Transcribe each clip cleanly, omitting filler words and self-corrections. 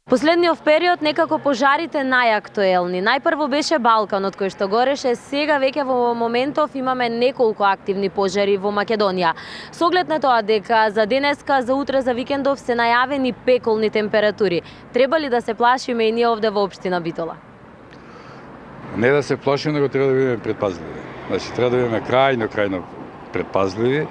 Последниот период некако пожарите најактуелни. Најпрво беше Балканот кој што гореше, сега веќе во моментов имаме неколку активни пожари во Македонија. Со оглед на тоа дека за денеска, за утре, за викендов се најавени пеколни температури, треба ли да се плашиме и ние овде во општина Битола? Не да се плашиме, него треба да бидеме предпазливи. Значи, треба да бидеме крајно предпазливи.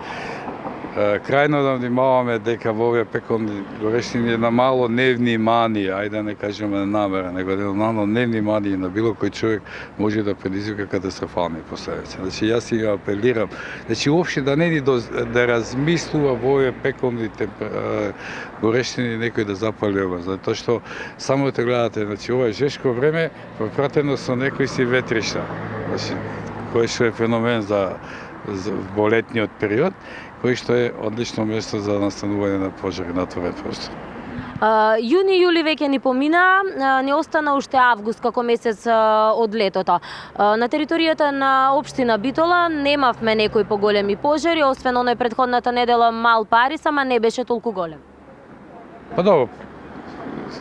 Крајно да внимаваме дека во овие пеколни горешини една мало невнимание, ајде да не кажеме намера, него едно невнимание на било кој човек може да предизвика катастрофални последици. Значи, јас си апелирам, значи, уопште да не да размислува во овие пеколни горешини некој да запали ова, затоа што само да гледате, значи, ова е жешко време, пропратено со некои си ветришта, значи, кој што е феномен во летниот период, кој што е одлично место за настанување на пожари на отворен простор. Јуни, јули веќе ни помина, не остана уште август како месец од летото. На територијата на општина Битола немавме некои поголеми пожари, освен оној претходната недела мал Парис, ама не беше толку голем. Па добро,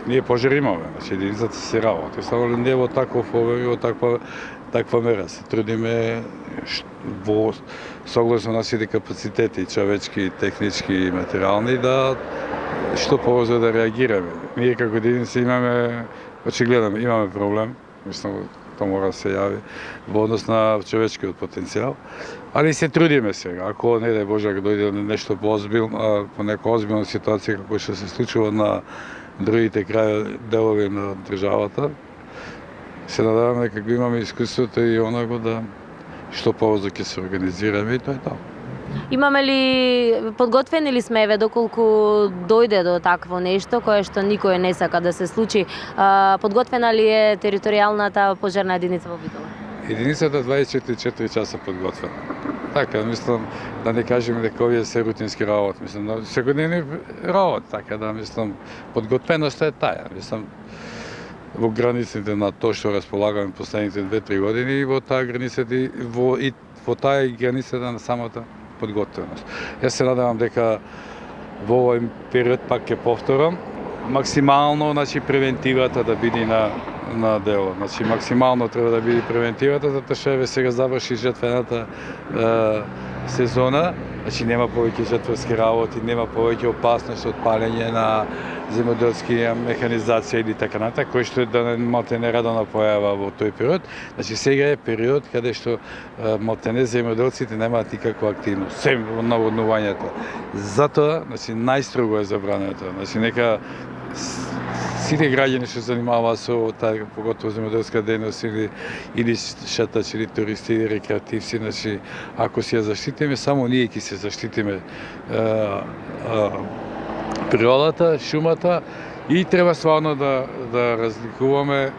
ние пожари имаме, значи единицата се работи, само не во таков обем, во таква мера. Се трудиме во согласно на сите капацитети, човечки, технички и материјални, да што побрзо да реагираме. Ние како единици имаме, очигледно имаме проблем, мислам, тоа мора да се јави, во однос на човечкиот потенцијал, али се трудиме сега. Ако не дај Боже, ако дојде нешто поозбилно, по нека озбилна ситуација како што се случува на другите крај делови на државата, се надаваме дека имаме искуството и онаго да што побрзо ќе се организираме и тоа е тоа. Имаме ли, подготвени ли сме, доколку дојде до такво нешто кое што никој не сака да се случи, подготвена ли е територијалната пожарна единица во Битола? Единицата 24 часа подготвена. Така, мислам, да не кажеме дека овие се рутински работи, мислам, секојдневни работи, така да, мислам, подготвеноста е таа, мислам, во границите на тоа што располагаме последните 2-3 години и во таа границата во таа границата на самата подготвеност. Јас се надевам дека во овој период пак ќе повторам, максимално, значи, превентивата да биде на дело. Значи, максимално треба да биде превентивата, затоа што еве сега заврши жетвената сезона, значи нема повеќе жетварски работи, нема повеќе опасност од палење на земјоделски механизација или така натаму, кој што малте нередовно појава во тој период. Значи сега е период каде што малте земјоделците немаат никаква активност, сем во наводнувањето. Затоа, значи, најстрого е забрането. Значи нека сите граѓани што занимаваат со таа, поготово земјоделска дејност или шатачи, или туристи, или рекреативци, значи, ако си ја заштитиме, само ние ќе се заштитиме природата, шумата и треба стварно да разликуваме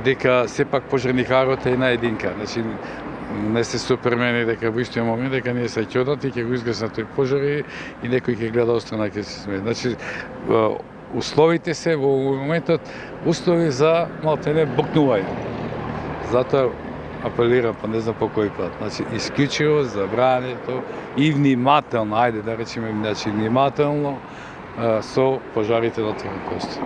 дека сепак пожарникарот е една единка. Значи, не се супермени дека во истиот момент дека ние се ќодат и ќе го изгаснат тој пожар и некој ќе гледа острана ќе се смее. Значи, условите се во моментот услови за малтене букнување. Затоа апелирам, па не знам по кој пат. Значи, исклучиво забрането и внимателно, ајде да речеме, значи, внимателно со пожарите на отворен простор.